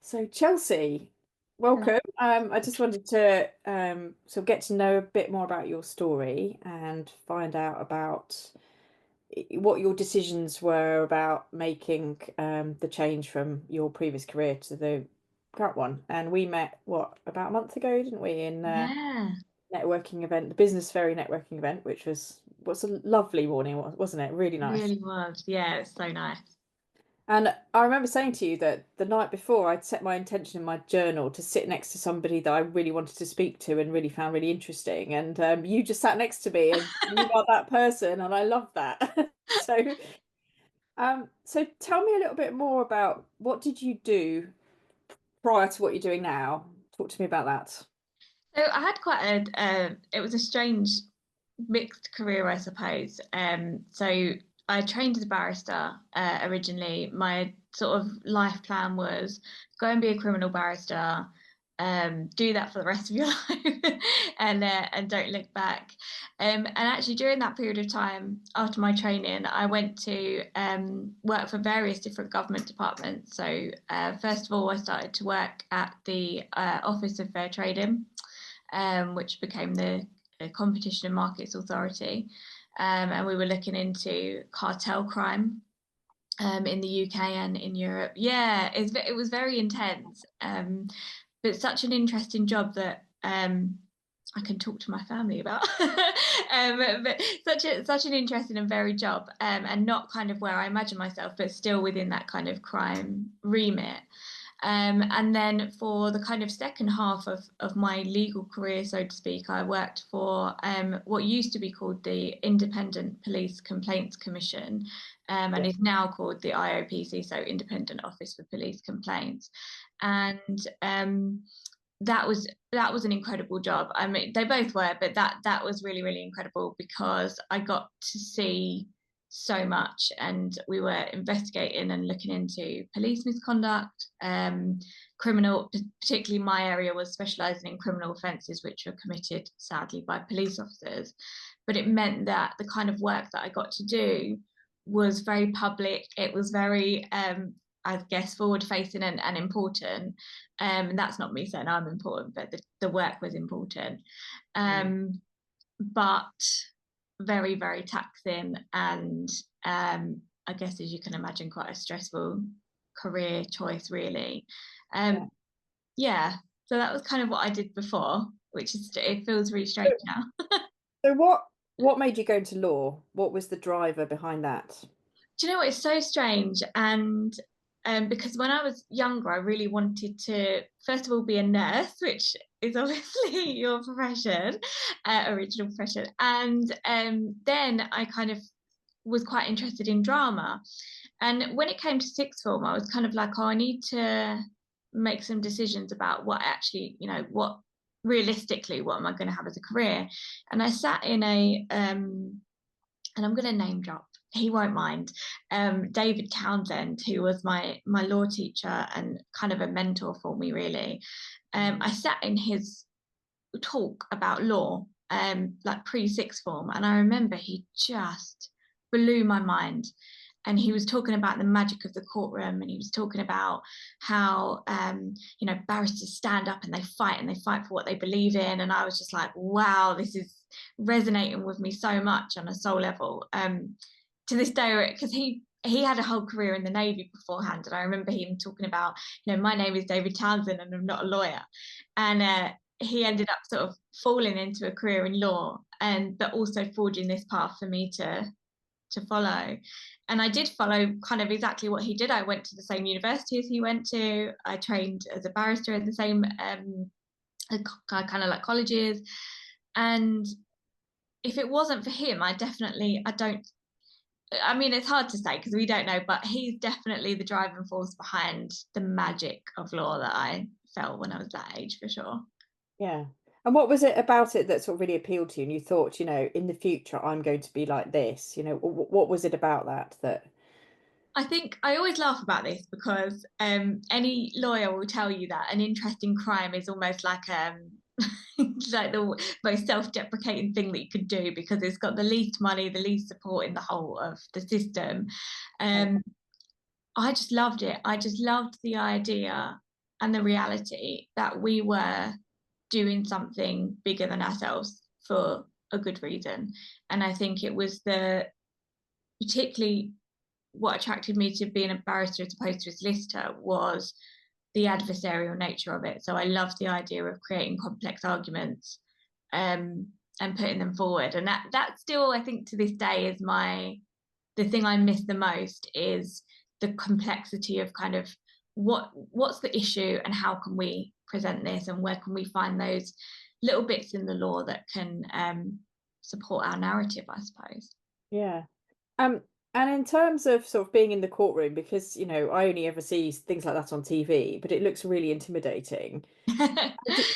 So Chelsea, Hello. welcome. I just wanted to sort of get to know a bit more about your story and find out about what your decisions were about making the change from your previous career to the current one. And we met, what, about a month ago, didn't we, in Yeah, networking event, the Business Ferry networking event, which was a lovely morning, wasn't it? Really nice. really was. Yeah, it's so nice. And I remember saying to you that the night before I'd set my intention in my journal to sit next to somebody that I really wanted to speak to and really found really interesting. And you just sat next to me and you are that person, and I love that. So tell me a little bit more about what did you do prior to what you're doing now? Talk to me about that. So I had quite it was a strange mixed career, I suppose. So I trained as a barrister originally. My sort of life plan was go and be a criminal barrister, do that for the rest of your life, and don't look back. And actually, during that period of time after my training, I went to work for various different government departments. So first of all, I started to work at the Office of Fair Trading, which became the Competition and Markets Authority. And we were looking into cartel crime in the UK and in Europe. Yeah, it was very intense, but such an interesting job that I can talk to my family about. But such an interesting and varied job, and not kind of where I imagine myself, but still within that kind of crime remit. And then for the kind of second half of my legal career, so to speak, I worked for what used to be called the Independent Police Complaints Commission, and Yeah. is now called the IOPC, so Independent Office for Police Complaints. And that was an incredible job. I mean, they both were, but that was really, really incredible because I got to see so much, and we were investigating and looking into police misconduct, criminal, particularly my area was specialising in criminal offences which were committed sadly by police officers. But it meant that the kind of work that I got to do was very public. It was very I guess forward facing and important. And that's not me saying I'm important, but the work was important. Mm. But very, very taxing, and I guess, as you can imagine, quite a stressful career choice, really. Yeah. Um, yeah, so that was kind of what I did before, which is it feels really So, strange now. so what made you go into law? What was the driver behind that? Do you know what? It's so strange. And because when I was younger, I really wanted to, first of all, be a nurse, which is obviously your profession, original profession. And then I kind of was quite interested in drama. And when it came to sixth form, I was kind of like, oh, I need to make some decisions about what actually, what realistically, what am I going to have as a career? And I sat in and I'm going to name drop. He won't mind. David Townsend, who was my law teacher and kind of a mentor for me, really. I sat in his talk about law, like pre sixth form, and I remember he just blew my mind. And he was talking about the magic of the courtroom, and he was talking about how barristers stand up and they fight for what they believe in. And I was just like, wow, this is resonating with me so much on a soul level. To this day, because he had a whole career in the Navy beforehand, and I remember him talking about, my name is David Townsend and I'm not a lawyer. And he ended up sort of falling into a career in law, and but also forging this path for me to follow. And I did follow kind of exactly what he did. I went to the same university as he went to. I trained as a barrister at the same kind of like colleges. And if it wasn't for him, I don't, I mean, it's hard to say because we don't know, but he's definitely the driving force behind the magic of law that I felt when I was that age, for sure. Yeah. And what was it about it that sort of really appealed to you? And you thought, in the future, I'm going to be like this. What was it about that? I think I always laugh about this because any lawyer will tell you that an interest in crime is almost like like the most self-deprecating thing that you could do because it's got the least money, the least support in the whole of the system. Yeah. Um, I just loved it. I just loved the idea. and the reality that we were doing something bigger than ourselves for a good reason. And I think it was particularly what attracted me to being a barrister as opposed to a solicitor was the adversarial nature of it. So I love the idea of creating complex arguments, and putting them forward. And that still, I think, to this day is the thing I miss the most, is the complexity of kind of what's the issue and how can we present this, and where can we find those little bits in the law that can support our narrative, I suppose. Yeah. Um, and in terms of sort of being in the courtroom, because, I only ever see things like that on TV, but it looks really intimidating.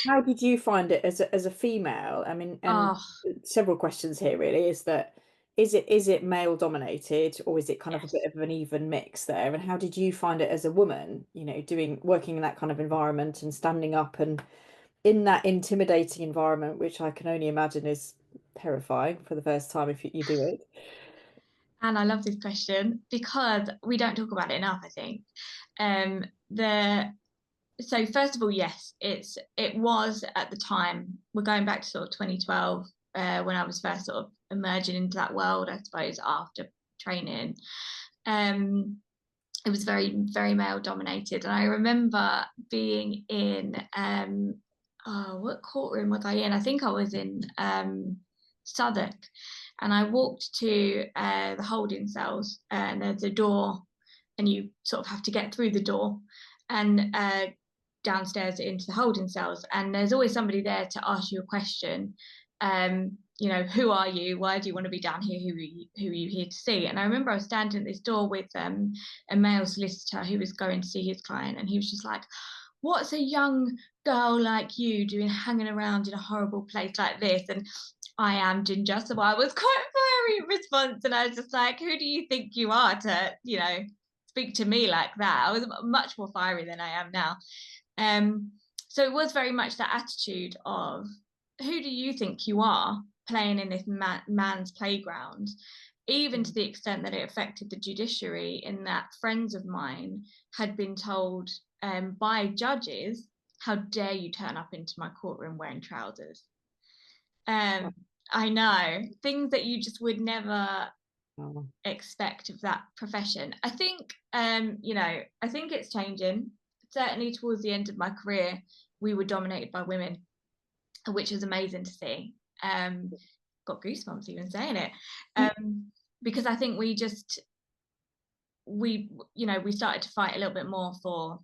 How did you find it as a female? I mean, and Oh, several questions here really is that is it male dominated, or is it kind of a bit yes. of an even mix there? And how did you find it as a woman, working in that kind of environment and standing up and in that intimidating environment, which I can only imagine is terrifying for the first time if you do it. And I love this question because we don't talk about it enough, I think. The So first of all, yes, it was at the time. We're going back to sort of 2012, when I was first sort of emerging into that world, I suppose, after training. Um, it was very, very male dominated. And I remember being in, oh, what courtroom was I in? I think I was in Southwark. And I walked to the holding cells, and there's a door, and you sort of have to get through the door and downstairs into the holding cells. And there's always somebody there to ask you a question. Who are you? Why do you want to be down here? Who are you here to see? And I remember I was standing at this door with a male solicitor who was going to see his client, and he was just like, "What's a young girl like you doing hanging around in a horrible place like this?" And I am Ginger, so I was quite fiery in response, and I was just like, "Who do you think you are to, speak to me like that?" I was much more fiery than I am now. Um, so it was very much that attitude of, who do you think you are playing in this man's playground? Even to Mm. the extent that it affected the judiciary, in that friends of mine had been told by judges, "How dare you turn up into my courtroom wearing trousers?" Um, I know, things that you just would never Wow. expect of that profession. I think, I think it's changing. Certainly towards the end of my career, we were dominated by women, which was amazing to see. Got goosebumps even saying it, because I think we started to fight a little bit more for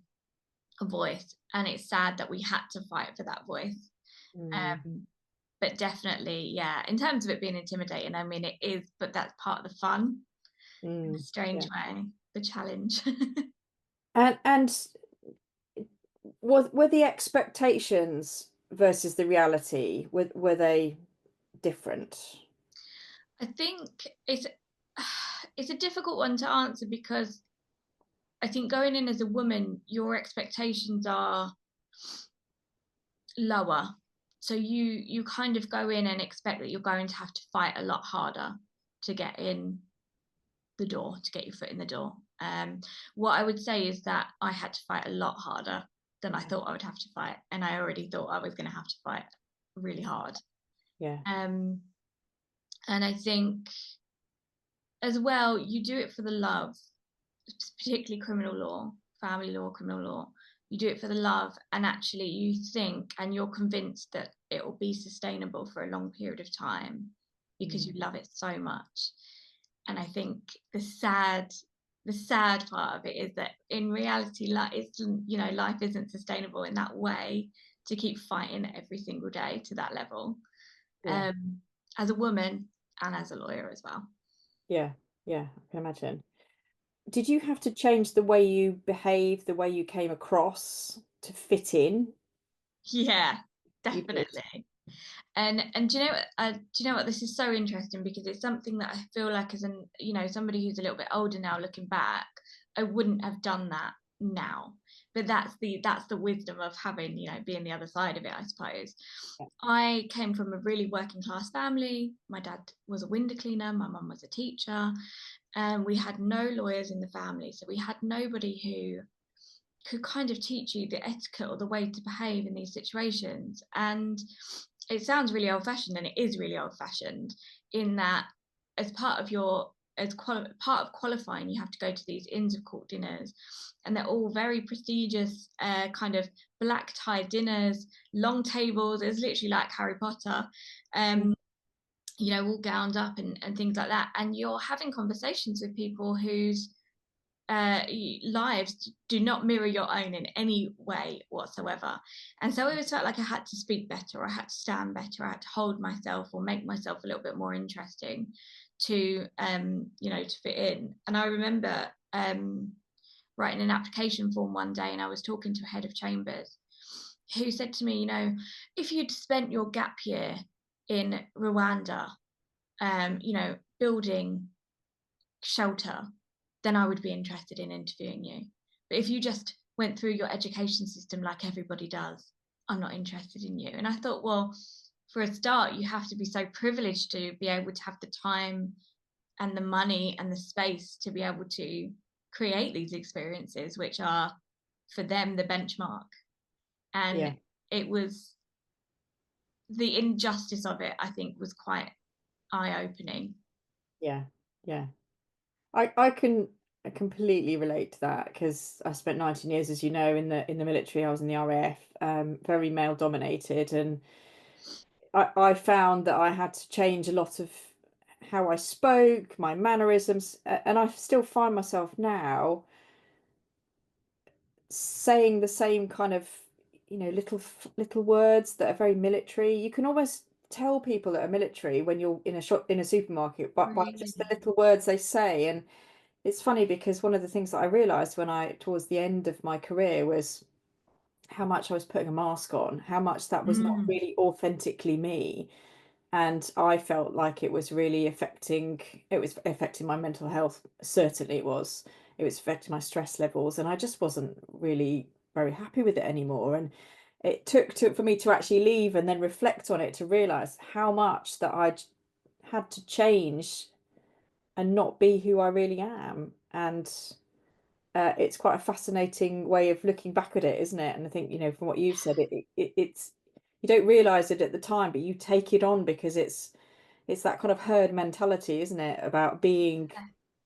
a voice, and it's sad that we had to fight for that voice. Mm, Um, but definitely, yeah, in terms of it being intimidating, I mean, it is, but that's part of the fun, in a strange yeah. way, the challenge. And were the expectations versus the reality, were they different? I think it's it's a difficult one to answer, because I think going in as a woman, your expectations are lower. So you kind of go in and expect that you're going to have to fight a lot harder to get in the door, to get your foot in the door. What I would say is that I had to fight a lot harder than I Yeah. thought I would have to fight, and I already thought I was going to have to fight really hard. Yeah. Um, and I think as well, you do it for the love, particularly criminal law, family law, criminal law. You do it for the love, and actually you think and you're convinced that it will be sustainable for a long period of time because you Mm, love it so much. And I think the sad part of it is that in reality, life isn't sustainable in that way, to keep fighting every single day to that level, yeah. um, as a woman and as a lawyer as well. Yeah. Yeah. I can imagine. Did you have to change the way you behaved, the way you came across to fit in? Yeah, You did. definitely. And do you know what, this is so interesting, because it's something that I feel like, as somebody who's a little bit older now, looking back, I wouldn't have done that now. But that's the wisdom of having, being the other side of it, I suppose. Yeah. I came from a really working class family. My dad was a window cleaner, my mum was a teacher, and we had no lawyers in the family, so we had nobody who could kind of teach you the etiquette or the way to behave in these situations. And it sounds really old fashioned, and it is really old fashioned, in that as part of your part of qualifying, you have to go to these Inns of Court dinners, and they're all very prestigious, kind of black tie dinners, long tables. It's literally like Harry Potter. Mm. Um, all gowned up and things like that. And you're having conversations with people whose lives do not mirror your own in any way whatsoever. And so I always felt like I had to speak better, or I had to stand better, I had to hold myself or make myself a little bit more interesting to to fit in. And I remember writing an application form one day, and I was talking to a head of chambers who said to me, if you'd spent your gap year in Rwanda, building shelter, then I would be interested in interviewing you. But if you just went through your education system like everybody does, I'm not interested in you. And I thought, well, for a start, you have to be so privileged to be able to have the time and the money and the space to be able to create these experiences, which are for them the benchmark. And Yeah, it was the injustice of it, I think, was quite eye opening. yeah, yeah. I can completely relate to that because I spent 19 years, as you know, in the military. I was in the RAF, very male dominated, and I found that I had to change a lot of how I spoke, my mannerisms, and I still find myself now saying the same kind of, little words that are very military. You can almost tell people that are military when you're in a shop in a supermarket, but by Really? just the little words they say. And it's funny because one of the things that I realized towards the end of my career, was how much I was putting a mask on, how much that was not Mm, really authentically me. And I felt like it was affecting my mental health. Certainly it was affecting my stress levels, and I just wasn't really very happy with it anymore. And it took for me to actually leave and then reflect on it to realize how much that I'd had to change and not be who I really am. And it's quite a fascinating way of looking back at it, isn't it? And I think, from what you've said, it's you don't realize it at the time, but you take it on because it's that kind of herd mentality, isn't it? About being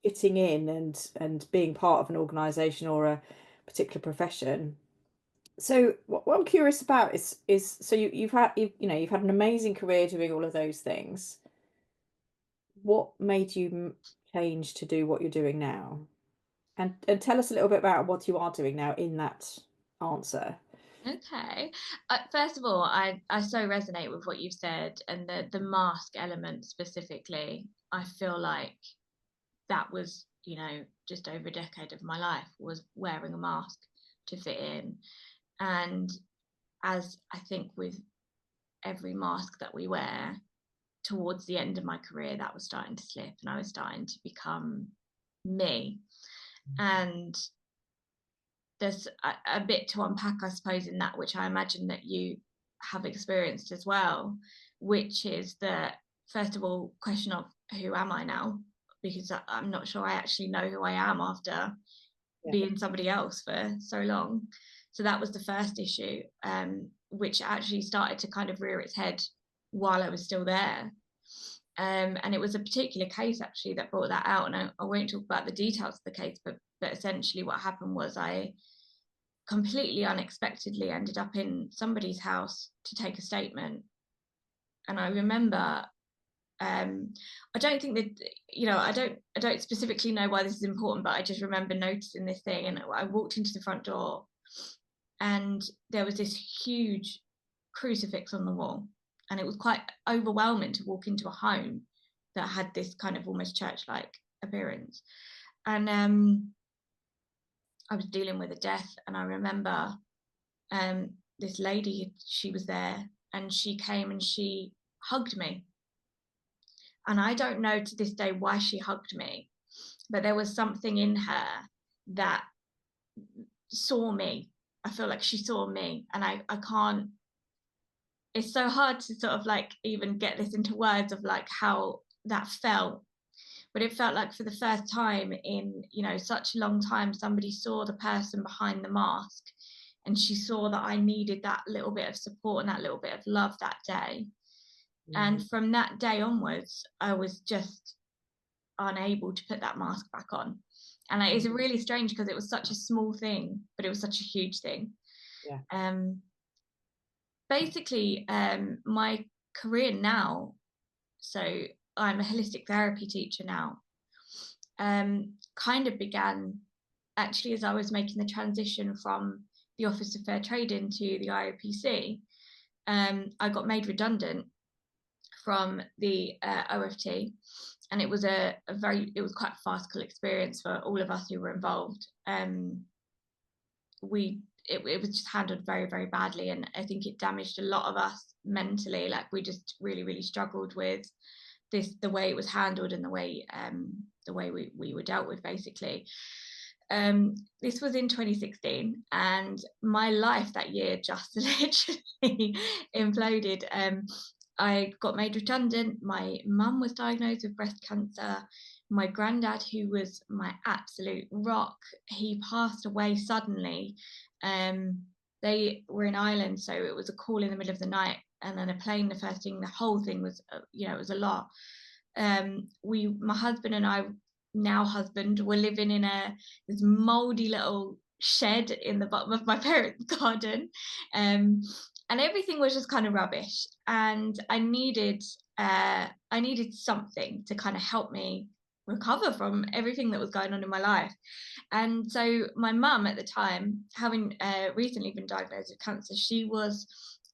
fitting in and being part of an organization or a particular profession. So what I'm curious about is so you've had an amazing career doing all of those things. What made you change to do what you're doing now? And tell us a little bit about what you are doing now in that answer. okay. First of all, I so resonate with what you've said, and the mask element specifically. I feel like that was, just over a decade of my life was wearing a mask to fit in. And as I think with every mask that we wear, towards the end of my career, that was starting to slip, and I was starting to become me. And there's a bit to unpack, I suppose, in that, which I imagine that you have experienced as well, which is the first of all question of who am I now? Because I'm not sure I actually know who I am after Yeah. being somebody else for so long. So that was the first issue, which actually started to kind of rear its head while I was still there. And it was a particular case actually that brought that out. And I won't talk about the details of the case, but essentially what happened was I completely unexpectedly ended up in somebody's house to take a statement. And I remember, I don't think that, I don't specifically know why this is important, but I just remember noticing this thing. And I walked into the front door, and there was this huge crucifix on the wall. And it was quite overwhelming to walk into a home that had this kind of almost church-like appearance. And I was dealing with a death, and I remember this lady, she was there, and she came and she hugged me. And I don't know to this day why she hugged me, but there was something in her that saw me. I feel like she saw me, and I can't, it's so hard to sort of like even get this into words of like how that felt. but it felt like for the first time in, you know, such a long time, somebody saw the person behind the mask, and she saw that I needed that little bit of support and that little bit of love that day. Mm. And from that day onwards, I was just unable to put that mask back on. And it's Mm. really strange because it was such a small thing, but it was such a huge thing. Yeah. Um, basically, my career now, so I'm a holistic therapy teacher now, kind of began actually as I was making the transition from the Office of Fair Trade into the IOPC. I got made redundant from the OFT, and it was it was quite a farcical experience for all of us who were involved. It was just handled very, very badly, and I think it damaged a lot of us mentally. Like, we just really, really struggled with the way it was handled, and the way we were dealt with, basically. This was in 2016, and my life that year just literally imploded. I got made redundant. My mum was diagnosed with breast cancer. My granddad, who was my absolute rock, he passed away suddenly. They were in Ireland, so it was a call in the middle of the night, and then a plane. The first thing, the whole thing was, it was a lot. My husband and I, now husband, were living in this moldy little shed in the bottom of my parents' garden, and everything was just kind of rubbish. And I needed something to kind of help me recover from everything that was going on in my life. And so my mum at the time, having recently been diagnosed with cancer, she was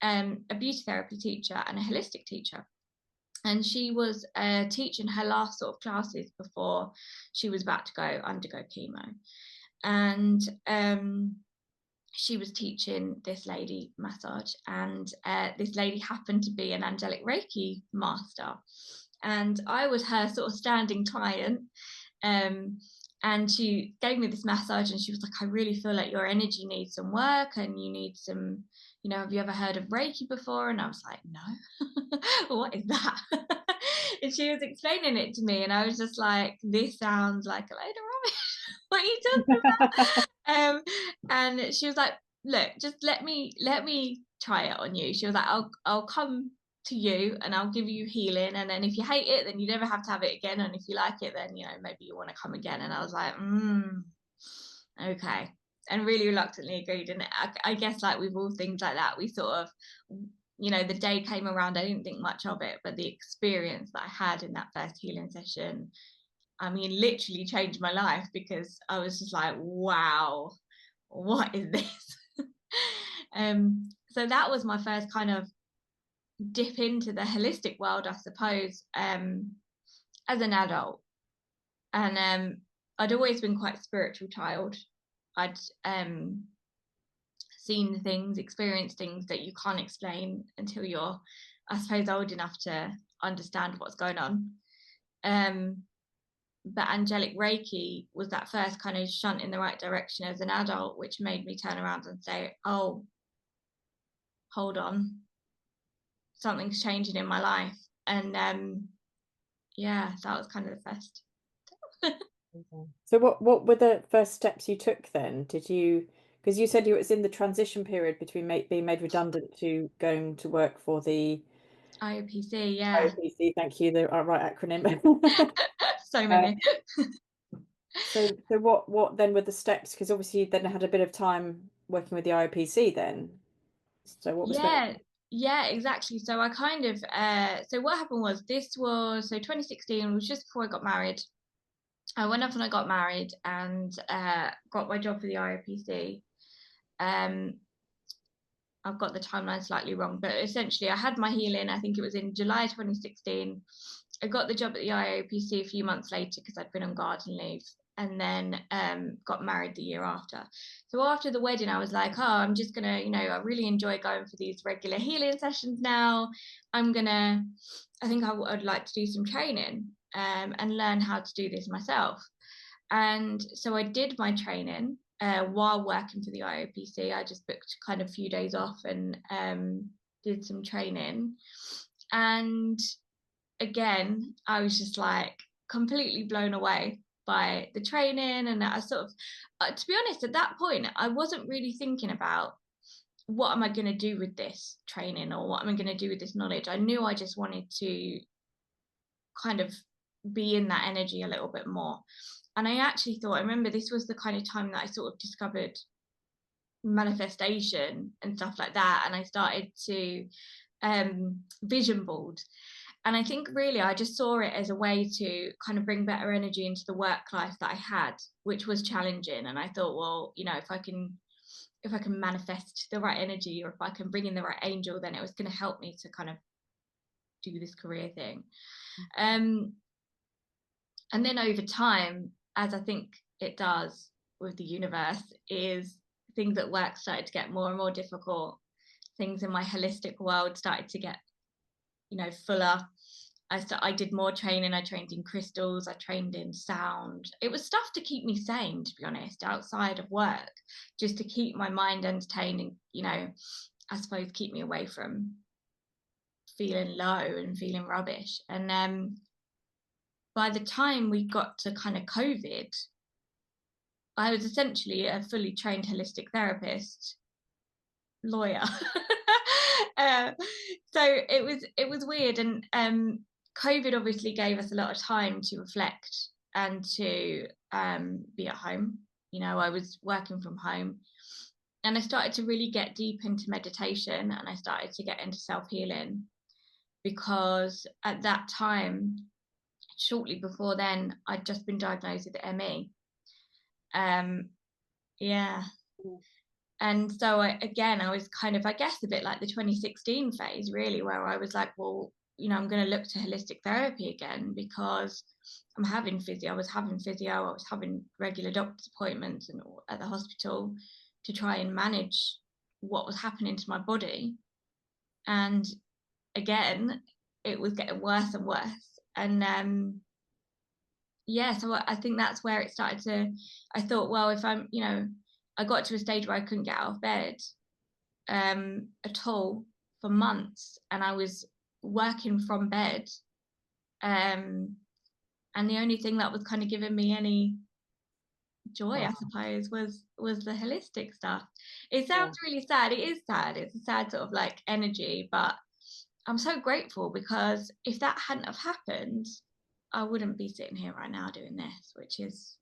a beauty therapy teacher and a holistic teacher. And she was teaching her last sort of classes before she was about to go undergo chemo. And she was teaching this lady massage, and this lady happened to be an angelic Reiki master. And I was her sort of standing client. And she gave me this massage, and she was like, I really feel like your energy needs some work, and you need some, have you ever heard of Reiki before? And I was like, no. What is that? And she was explaining it to me, and I was just like, this sounds like a load of rubbish. What are you talking about? And she was like, look, just let me try it on you. She was like, I'll come to you and I'll give you healing, and then if you hate it, then you never have to have it again, and if you like it, then maybe you want to come again. And I was like, okay, and really reluctantly agreed. And I guess, like with all things like that, we sort of, the day came around, I didn't think much of it, but the experience that I had in that first healing session, I mean, literally changed my life, because I was just like, wow, what is this? So that was my first kind of dip into the holistic world, I suppose, as an adult. And I'd always been quite a spiritual child. I'd seen things, experienced things that you can't explain until you're, I suppose, old enough to understand what's going on. But angelic Reiki was that first kind of shunt in the right direction as an adult, which made me turn around and say, oh, hold on, something's changing in my life. And yeah, that was kind of the first. So what were the first steps you took then? Because you said you was in the transition period between being made redundant to going to work for the IOPC, yeah. IOPC, thank you, the right acronym. So Uh, many. so what then were the steps? Because obviously you then had a bit of time working with the IOPC then. So what was next? Yeah, exactly. So I kind of so what happened was, this was, so 2016 was just before I got married. I went off and I got married, and got my job for the IOPC. I've got the timeline slightly wrong, but essentially I had my healing, I think it was in July 2016. I got the job at the IOPC a few months later because I'd been on garden leave, and then got married the year after. So after the wedding, I was like, oh, I'm just gonna, I really enjoy going for these regular healing sessions now. I think I'd like to do some training and learn how to do this myself. And so I did my training while working for the IOPC. I just booked kind of a few days off and did some training. And again, I was just like, completely blown away by the training. And I sort of, to be honest, at that point, I wasn't really thinking about what am I going to do with this training or what am I going to do with this knowledge. I knew I just wanted to kind of be in that energy a little bit more. And I actually thought, I remember this was the kind of time that I sort of discovered manifestation and stuff like that. And I started to vision board. And I think really I just saw it as a way to kind of bring better energy into the work life that I had, which was challenging. And I thought, well, you know, if I can manifest the right energy, or if I can bring in the right angel, then it was going to help me to kind of do this career thing. And then over time, as I think it does with the universe, is things at work started to get more and more difficult. Things in my holistic world started to get, you know, fuller. I did more training. I trained in crystals. I trained in sound. It was stuff to keep me sane, to be honest, outside of work, just to keep my mind entertained and, you know, I suppose keep me away from feeling low and feeling rubbish. And by the time we got to kind of COVID, I was essentially a fully trained holistic therapist, lawyer. uh, so it was weird, and COVID obviously gave us a lot of time to reflect and to be at home. You know, I was working from home, and I started to really get deep into meditation, and I started to get into self-healing, because at that time, shortly before then, I'd just been diagnosed with ME. Yeah. And so I was kind of, I guess, a bit like the 2016 phase, really, where I was like, well, you know, I'm going to look to holistic therapy again, because I was having physio, I was having regular doctor's appointments and at the hospital to try and manage what was happening to my body. And again, it was getting worse and worse. And yeah, so I think that's where it started to, I thought, well, if I'm, you know, I got to a stage where I couldn't get out of bed at all for months, and I was working from bed. And the only thing that was kind of giving me any joy, I suppose, was the holistic stuff. It sounds really sad. It is sad. It's a sad sort of like energy, but I'm so grateful, because if that hadn't have happened, I wouldn't be sitting here right now doing this, which is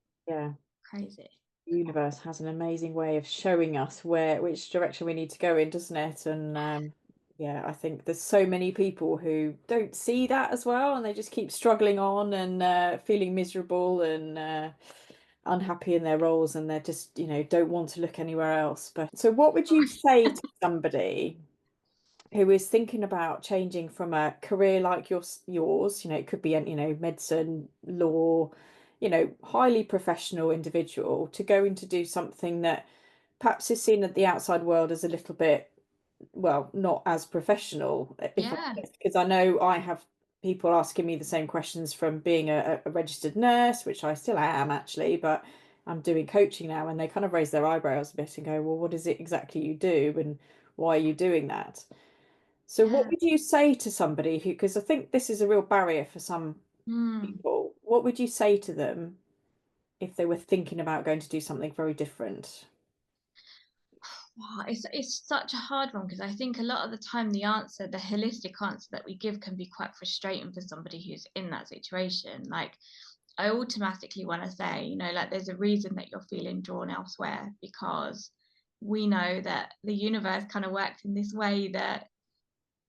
crazy. The universe has an amazing way of showing us which direction we need to go in, doesn't it? And yeah, I think there's so many people who don't see that as well, and they just keep struggling on and feeling miserable and unhappy in their roles, and they're just, you know, don't want to look anywhere else. But so what would you say to somebody who is thinking about changing from a career like yours, you know, it could be, you know, medicine, law, you know, highly professional individual, to going to do something that perhaps is seen at the outside world as a little bit, well, not as professional, if I'm Yeah. honest, because I know I have people asking me the same questions from being a registered nurse, which I still am actually, but I'm doing coaching now, and they kind of raise their eyebrows a bit and go, well, what is it exactly you do, and why are you doing that? So what Yeah. would you say to somebody who, because I think this is a real barrier for some Mm. people, what would you say to them if they were thinking about going to do something very different? Wow, it's such a hard one, because I think a lot of the time the answer, the holistic answer that we give, can be quite frustrating for somebody who's in that situation. Like, I automatically want to say, you know, like, there's a reason that you're feeling drawn elsewhere, because we know that the universe kind of works in this way that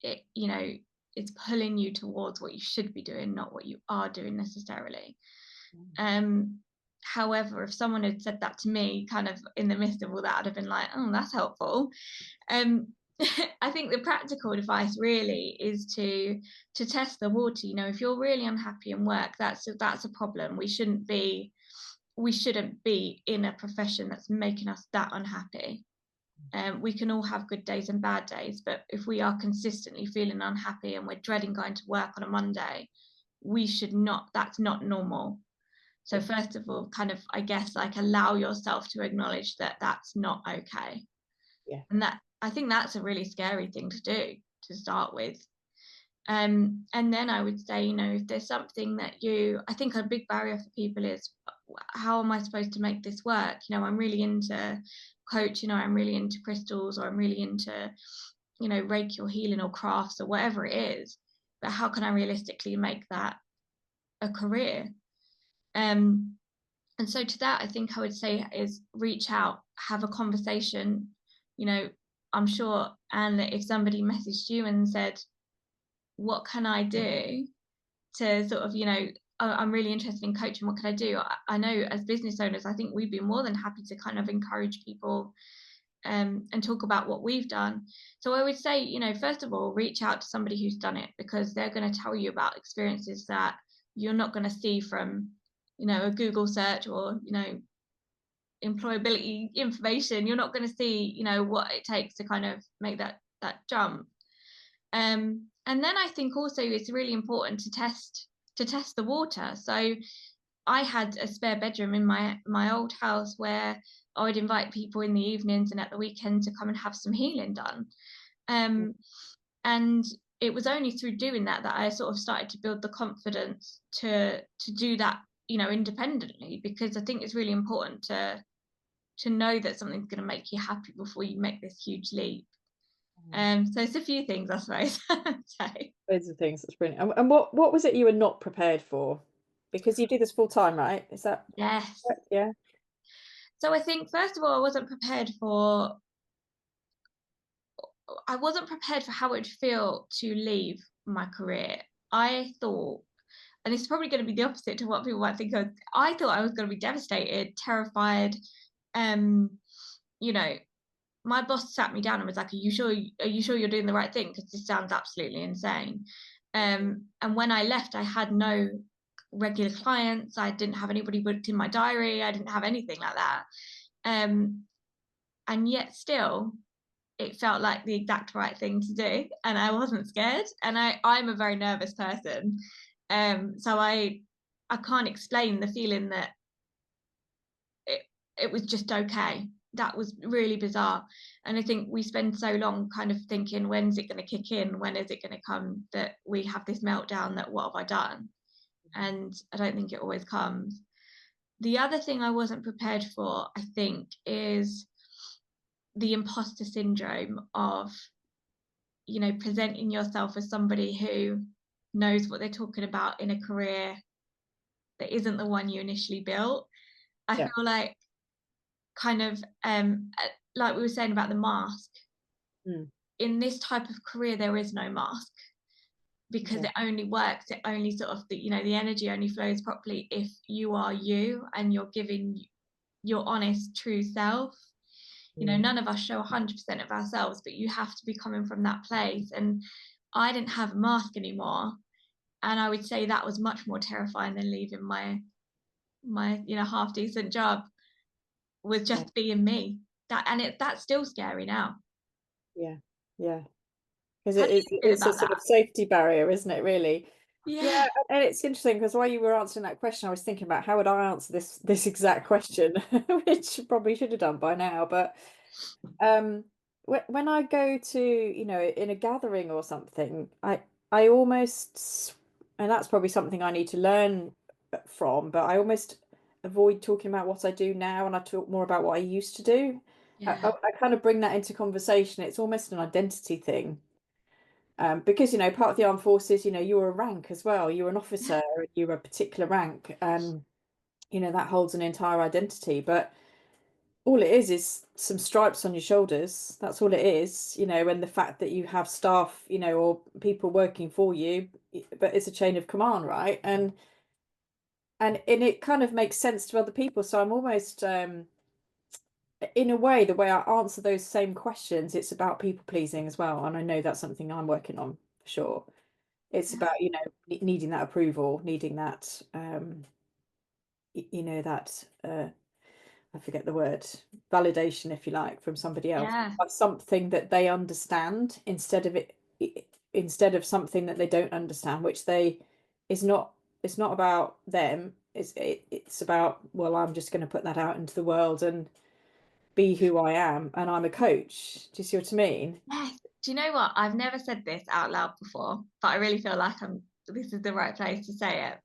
it, you know, it's pulling you towards what you should be doing, not what you are doing necessarily. Um, However, if someone had said that to me kind of in the midst of all that, I'd have been like, oh, that's helpful. Um, I think the practical advice really is to test the water. You know, if you're really unhappy in work, that's a problem. We shouldn't be in a profession that's making us that unhappy. We can all have good days and bad days, but if we are consistently feeling unhappy and we're dreading going to work on a Monday, we should not. That's not normal. So Yeah, first of all, kind of, I guess, like, allow yourself to acknowledge that that's not okay. yeah, And that, I think that's a really scary thing to do to start with. And then I would say, if there's something that I think a big barrier for people is, how am I supposed to make this work? I'm really into coaching, or I'm really into crystals, or I'm really into, Reiki or healing or crafts or whatever it is. But how can I realistically make that a career? Um, and so to that, I think I would say is reach out, have a conversation. I'm sure, and if somebody messaged you and said, what can I do to sort of, I'm really interested in coaching, what can I do? I know as business owners, I think we'd be more than happy to kind of encourage people, and talk about what we've done. So I would say, first of all, reach out to somebody who's done it, because they're going to tell you about experiences that you're not going to see from, a Google search, or, employability information. You're not going to see, what it takes to kind of make that jump. And then I think also it's really important to test the water. So I had a spare bedroom in my old house, where I would invite people in the evenings and at the weekend to come and have some healing done. And it was only through doing that I sort of started to build the confidence to do that, independently, because I think it's really important to know that something's going to make you happy before you make this huge leap. So it's a few things, I suppose. So, Loads of things. That's brilliant. And what was it you were not prepared for? Because you do this full time, right? Is that yes. correct? Yeah. So I think first of all, I wasn't prepared for how it would feel to leave my career. I thought, and it's probably going to be the opposite to what people might think of. I thought I was going to be devastated, terrified. Um, you know, my boss sat me down and was like, Are you sure you're doing the right thing? Because this sounds absolutely insane. And when I left, I had no regular clients. I didn't have anybody booked in my diary. I didn't have anything like that. And yet still, it felt like the exact right thing to do, and I wasn't scared. And I'm a very nervous person, so I can't explain the feeling that it was just okay. That was really bizarre. And I think we spend so long kind of thinking, when's it going to kick in, when is it going to come, that we have this meltdown that, what have I done? And I don't think it always comes. The other thing I wasn't prepared for, I think, is the imposter syndrome of, presenting yourself as somebody who knows what they're talking about in a career that isn't the one you initially built. I Yeah. feel like, kind of, like we were saying about the mask, Mm. in this type of career there is no mask, because Yeah. it only works, it only sort of, the energy only flows properly if you are you, and you're giving your honest true self. Mm. None of us show 100% of ourselves, but you have to be coming from that place. And I didn't have a mask anymore, and I would say that was much more terrifying than leaving my half decent job, with Yeah. just being me. That's still scary now. Yeah. Yeah. Because How do you feel it's a about sort of that? safety barrier, isn't it, really? Yeah, Yeah. and it's interesting because while you were answering that question, I was thinking about how would I answer this exact question, which probably should have done by now. But when I go to, in a gathering or something, I almost, and that's probably something I need to learn from, but I almost avoid talking about what I do now, and I talk more about what I used to do. Yeah. I kind of bring that into conversation. It's almost an identity thing. Because part of the armed forces, you're a rank as well. You're an officer, you're a particular rank. That holds an entire identity. But all it is some stripes on your shoulders. That's all it is, and the fact that you have staff, or people working for you, but it's a chain of command, right? And it kind of makes sense to other people. So I'm almost in a way, the way I answer those same questions, it's about people pleasing as well. And I know that's something I'm working on for sure. It's about, needing that approval, needing that, that, I forget the word, validation, if you like, from somebody else. Yeah. But something that they understand instead of something that they don't understand, which is not, it's not about them. It's about, well, I'm just going to put that out into the world and be who I am, and I'm a coach. Do you see what I mean? Yes. Do you know what? I've never said this out loud before, but I really feel like this is the right place to say it.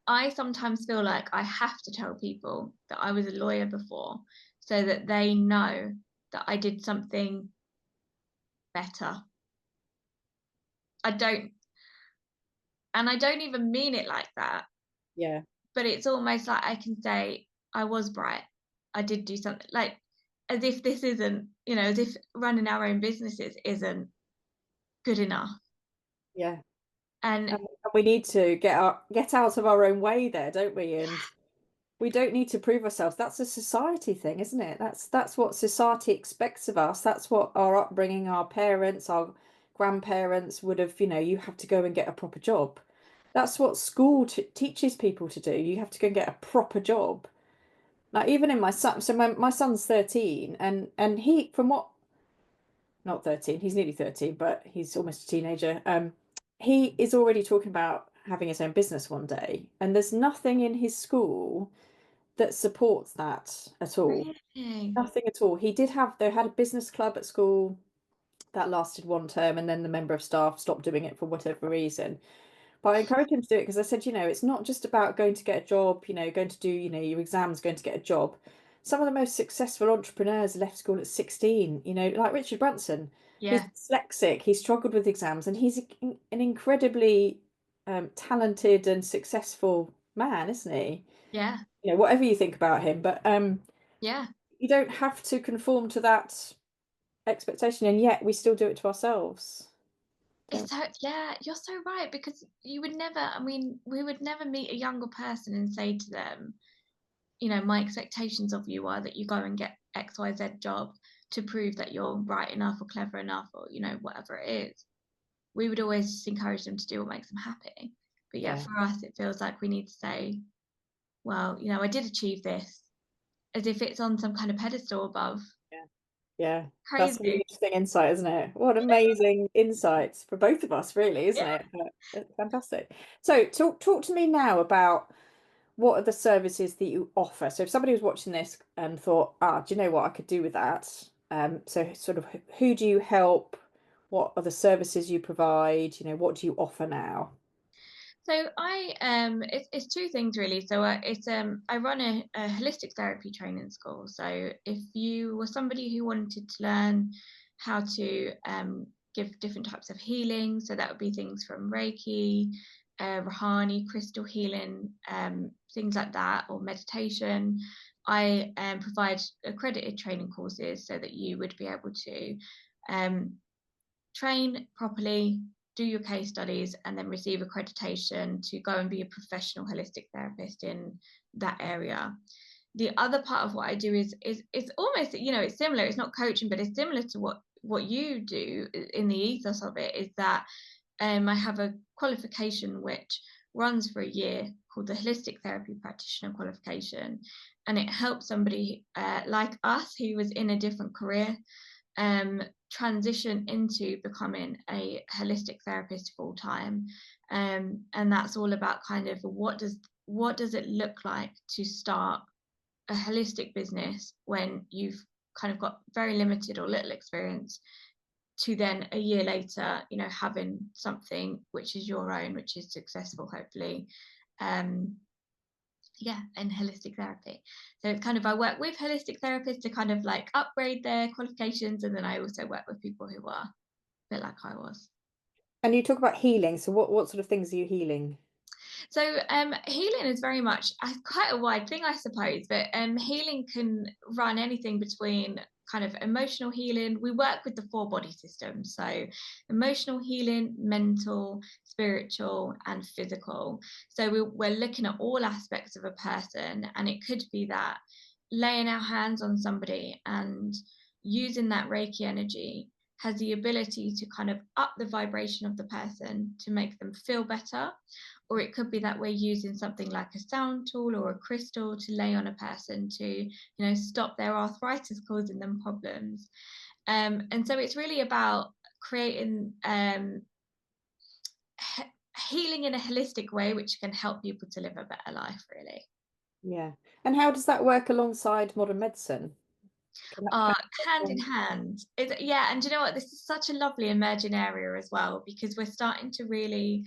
I sometimes feel like I have to tell people that I was a lawyer before so that they know that I did something better. I don't, and I don't even mean it like that, Yeah, but it's almost like I can say, I was bright. I did do something, like, as if this isn't, as if running our own businesses isn't good enough. yeah. And And we need to get out of our own way there, don't we? And we don't need to prove ourselves. That's a society thing, isn't it? That's what society expects of us. That's what our upbringing, our parents, our grandparents would have, you have to go and get a proper job. That's what school t teaches people to do. You have to go and get a proper job. Like even in my son, so my son's 13 and he from what not 13, he's nearly 13, but he's almost a teenager. He is already talking about having his own business one day, and there's nothing in his school that supports that at all. really, Nothing at all. They had a business club at school that lasted one term, and then the member of staff stopped doing it for whatever reason. But I encouraged him to do it because I said, it's not just about going to get a job, going to do, your exams, going to get a job. Some of the most successful entrepreneurs left school at 16, like Richard Branson. He's yeah, dyslexic, he struggled with exams, and he's an incredibly talented and successful man, isn't he? yeah, Whatever you think about him, but yeah. you don't have to conform to that expectation, and yet we still do it to ourselves. It's Don't so, yeah, you're so right, because you would never, I mean, we would never meet a younger person and say to them, my expectations of you are that you go and get XYZ job to prove that you're bright enough or clever enough, or, whatever it is. We would always just encourage them to do what makes them happy. But yeah, yeah, for us, it feels like we need to say, well, I did achieve this, as if it's on some kind of pedestal above. yeah. Yeah, that's a really Crazy. interesting insight, isn't it? What amazing insights for both of us, really, isn't Yeah. it? Fantastic. So, talk to me now about what are the services that you offer. So, if somebody was watching this and thought, do you know what I could do with that? So sort of who do you help? What are the services you provide? What do you offer now? So it's two things really. So it's I run a holistic therapy training school. So if you were somebody who wanted to learn how to give different types of healing, so that would be things from Reiki, Rahani, crystal healing, things like that, or meditation. I provide accredited training courses so that you would be able to um, train properly, do your case studies, and then receive accreditation to go and be a professional holistic therapist in that area. The other part of what I do is it's almost, it's similar. It's not coaching, but it's similar to what you do in the ethos of it. Is that I have a qualification which runs for a year called the Holistic Therapy Practitioner Qualification, and it helps somebody like us who was in a different career transition into becoming a holistic therapist full time. And that's all about kind of what does it look like to start a holistic business when you've kind of got very limited or little experience, to then a year later, having something which is your own, which is successful, hopefully. Um, yeah, in holistic therapy. So it's kind of, I work with holistic therapists to kind of like upgrade their qualifications, and then I also work with people who are a bit like I was. And you talk about healing. So, what sort of things are you healing? So healing is very much quite a wide thing, I suppose, but healing can run anything between kind of emotional healing. We work with the four body systems, so emotional healing, mental, spiritual, and physical. So we're looking at all aspects of a person, and it could be that laying our hands on somebody and using that Reiki energy has the ability to kind of up the vibration of the person to make them feel better. Or it could be that we're using something like a sound tool or a crystal to lay on a person to, stop their arthritis causing them problems. And so it's really about creating healing in a holistic way, which can help people to live a better life, really. Yeah. And how does that work alongside modern medicine? uh, hand in Can hand. Yeah, and you know what? This is such a lovely emerging area as well because we're starting to really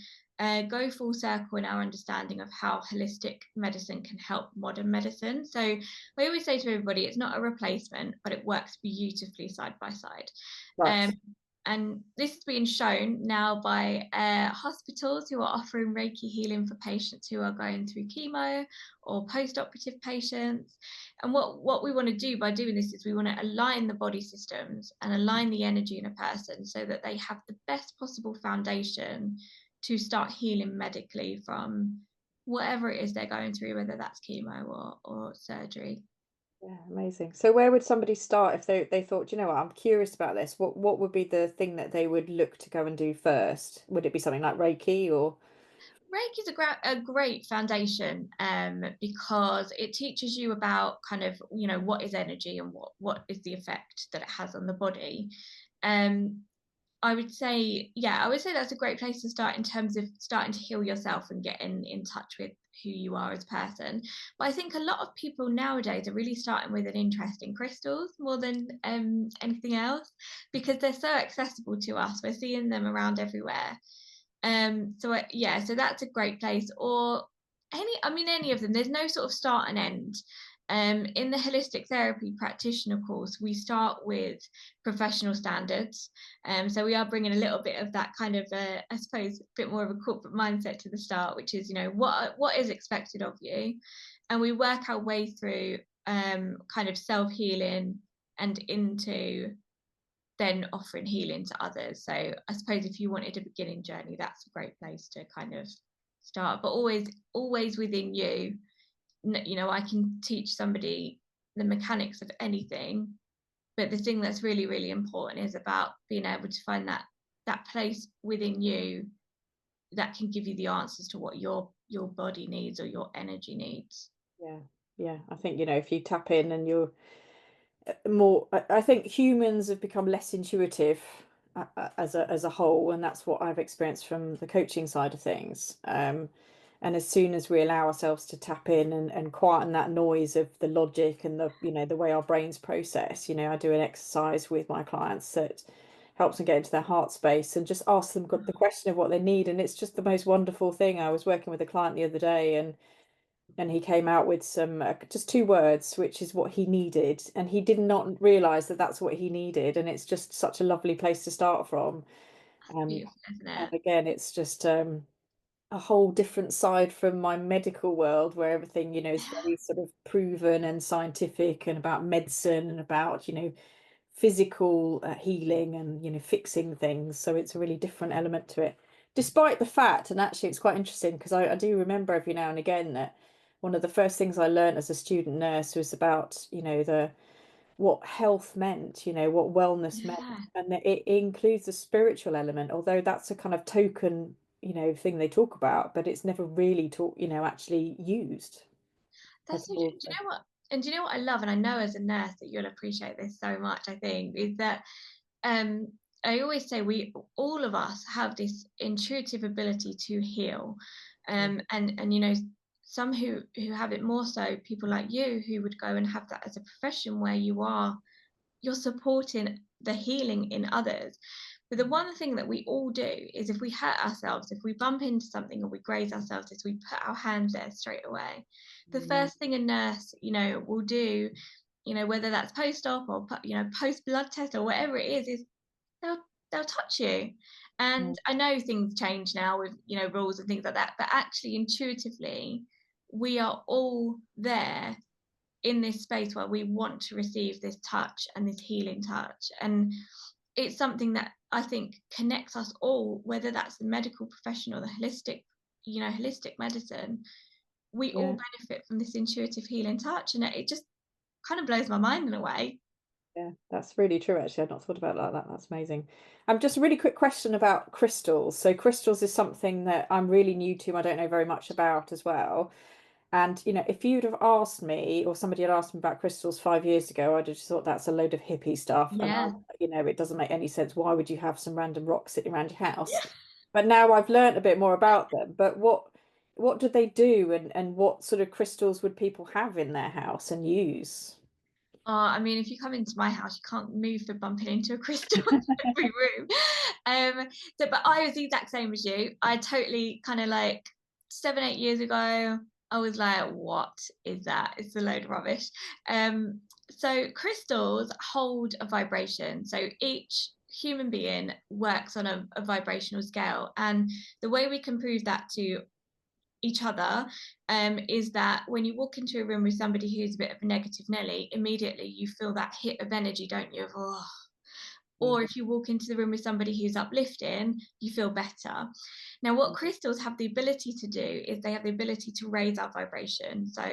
go full circle in our understanding of how holistic medicine can help modern medicine. So I always say to everybody, it's not a replacement, but it works beautifully side by side. right. Um, and this is being shown now by hospitals who are offering Reiki healing for patients who are going through chemo or post-operative patients. And what we want to do by doing this is we want to align the body systems and align the energy in a person so that they have the best possible foundation to start healing medically from whatever it is they're going through, whether that's chemo or surgery. Yeah, amazing. So where would somebody start if they thought, you know what, I'm curious about this. What would be the thing that they would look to go and do first? Would it be something like Reiki or Reiki is a great foundation because it teaches you about kind of, you know, what is energy and what is the effect that it has on the body. Um, I would say, yeah, I would say that's a great place to start in terms of starting to heal yourself and get in touch with who you are as a person. But I think a lot of people nowadays are really starting with an interest in crystals more than anything else because they're so accessible to us. We're seeing them around everywhere. Yeah, so that's a great place. Or any of them. There's no sort of start and end. In the holistic therapy practitioner course, we start with professional standards. So we are bringing a little bit of that kind of, I suppose, a bit more of a corporate mindset to the start, which is, you know, what is expected of you, and we work our way through kind of self healing and into then offering healing to others. So I suppose if you wanted a beginning journey, that's a great place to kind of start. But always within you. You know, I can teach somebody the mechanics of anything, but the thing that's really, really important is about being able to find that place within you that can give you the answers to what your body needs or your energy needs. yeah, yeah. I think, if you tap in and you're more, I think humans have become less intuitive as a whole, and that's what I've experienced from the coaching side of things. And as soon as we allow ourselves to tap in and quieten that noise of the logic and the way our brains process, I do an exercise with my clients that helps them get into their heart space and just ask them the question of what they need. And it's just the most wonderful thing. I was working with a client the other day, and he came out with some just two words, which is what he needed, and he did not realize that that's what he needed, and it's just such a lovely place to start from. That's um beautiful, isn't and it? again, it's just a whole different side from my medical world, where everything is very sort of proven and scientific and about medicine and about physical healing and fixing things. So it's a really different element to it, despite the fact, and actually it's quite interesting because I do remember every now and again that one of the first things I learned as a student nurse was about the what health meant, what wellness meant, Yeah. and that it includes the spiritual element, although that's a kind of token thing they talk about, but it's never really actually used at That's so true. all. Do you know what? And do you know what I love? And I know as a nurse that you'll appreciate this so much, I think, is that um, I always say we all of us have this intuitive ability to heal. Mm. And you know, some who have it more so, people like you who would go and have that as a profession where you're supporting the healing in others. But the one thing that we all do is if we hurt ourselves, if we bump into something or we graze ourselves, is we put our hands there straight away. The Mm. first thing a nurse, you know, will do, you know, whether that's post-op or you know, post blood test or whatever it is they'll they'll touch you. And Mm. I know things change now with, you know, rules and things like that, but actually intuitively we are all there in this space where we want to receive this touch and this healing touch. And it's something that I think connects us all, whether that's the medical profession or the holistic, you know, holistic medicine. We all Yeah. benefit from this intuitive healing touch, and it just kind of blows my mind in a way. Yeah, that's really true. Actually, I'd not thought about it like that. That's amazing. Just a really quick question about crystals. So crystals is something that I'm really new to. I don't know very much about as well. And if you'd have asked me, or somebody had asked me about crystals 5 years ago, I'd have just thought that's a load of hippie stuff. And Yeah. it doesn't make any sense. Why would you have some random rocks sitting around your house? But now I've learned a bit more about them. But what do they do, and what sort of crystals would people have in their house and use? I mean, if you come into my house, you can't move for bumping into a crystal in every room. But I was the exact same as you. I totally kind of like 7, 8 years ago, I was like, what is that? It's a load of rubbish. So crystals hold a vibration. So each human being works on a vibrational scale. And the way we can prove that to each other is that when you walk into a room with somebody who's a bit of a negative Nelly, immediately you feel that hit of energy, don't you? Of, oh. Mm. Or if you walk into the room with somebody who's uplifting, you feel better. Now, what crystals have the ability to do is they have the ability to raise our vibration. So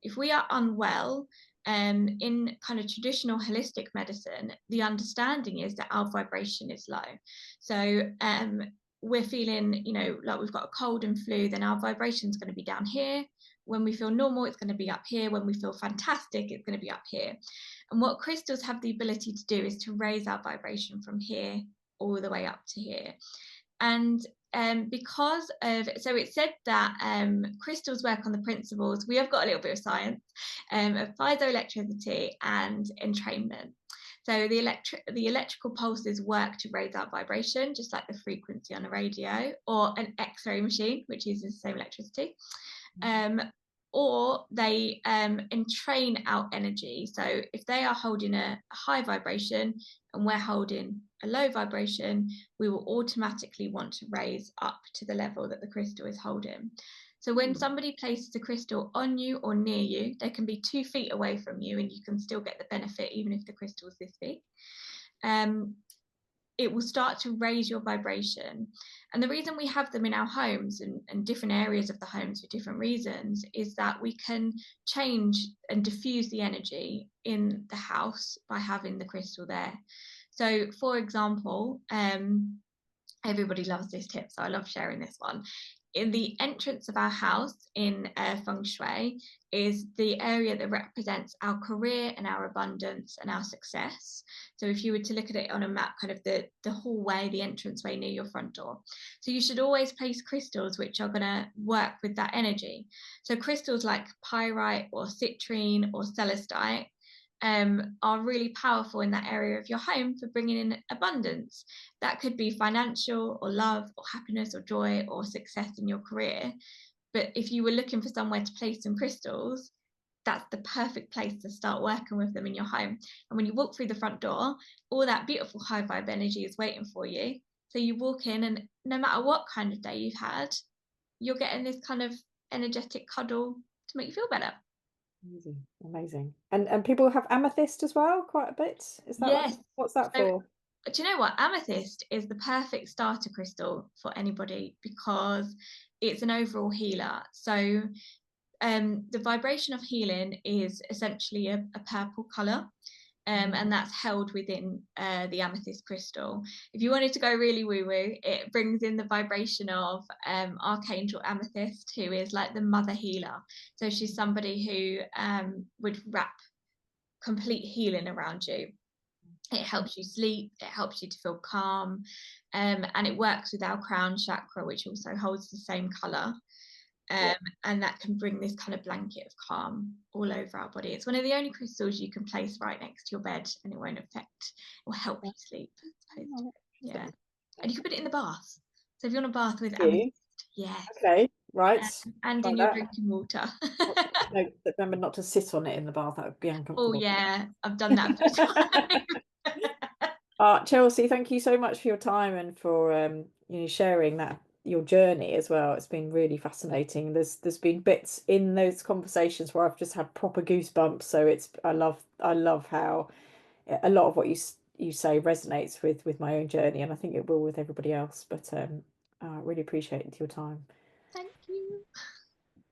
if we are unwell, in kind of traditional holistic medicine, the understanding is that our vibration is low. So we're feeling, like we've got a cold and flu, then our vibration is going to be down here. When we feel normal, it's going to be up here. When we feel fantastic, it's going to be up here. And what crystals have the ability to do is to raise our vibration from here all the way up to here. And because of, so it's said that crystals work on the principles, we have got a little bit of science, of piezoelectricity and entrainment. So the electrical pulses work to raise our vibration, just like the frequency on a radio or an X-ray machine, which uses the same electricity. Or they entrain our energy. So if they are holding a high vibration and we're holding a low vibration, we will automatically want to raise up to the level that the crystal is holding. So when somebody places a crystal on you or near you, they can be 2 feet away from you and you can still get the benefit even if the crystal is this big. It will start to raise your vibration. And the reason we have them in our homes and different areas of the homes for different reasons is that we can change and diffuse the energy in the house by having the crystal there. So, for example, everybody loves this tip, so I love sharing this one. In the entrance of our house in feng shui is the area that represents our career and our abundance and our success. So if you were to look at it on a map, kind of the hallway, the entranceway near your front door. So you should always place crystals which are going to work with that energy. So crystals like pyrite or citrine or celestite are really powerful in that area of your home for bringing in abundance. That could be financial or love or happiness or joy or success in your career. But if you were looking for somewhere to place some crystals, that's the perfect place to start working with them in your home. And when you walk through the front door, all that beautiful high vibe energy is waiting for you. So you walk in, and no matter what kind of day you've had, you're getting this kind of energetic cuddle to make you feel better. Amazing, amazing. And people have amethyst as well, quite a bit. Is that right? Yes. What's that So for? do you know what? Amethyst is the perfect starter crystal for anybody because it's an overall healer. So the vibration of healing is essentially a purple color. And that's held within the amethyst crystal. If you wanted to go really woo woo, it brings in the vibration of Archangel Amethyst, who is like the mother healer. So she's somebody who would wrap complete healing around you. It helps you sleep, it helps you to feel calm, and it works with our crown chakra, which also holds the same color. Yeah. And that can bring this kind of blanket of calm all over our body. It's one of the only crystals you can place right next to your bed and it won't affect or help you sleep. Oh, Yeah. interesting. And you can put it in the bath. So if you want a bath with You? amethyst, yes. Okay, right. And Try in your that. drinking water. No, remember not to sit on it in the bath. That would be Oh uncomfortable. yeah, I've done that a few times. Chelsey, thank you so much for your time and for sharing that your journey as well. It's been really fascinating. There's been bits in those conversations where I've just had proper goosebumps. So I love how a lot of what you say resonates with my own journey, and I think it will with everybody else. But I really appreciate your time.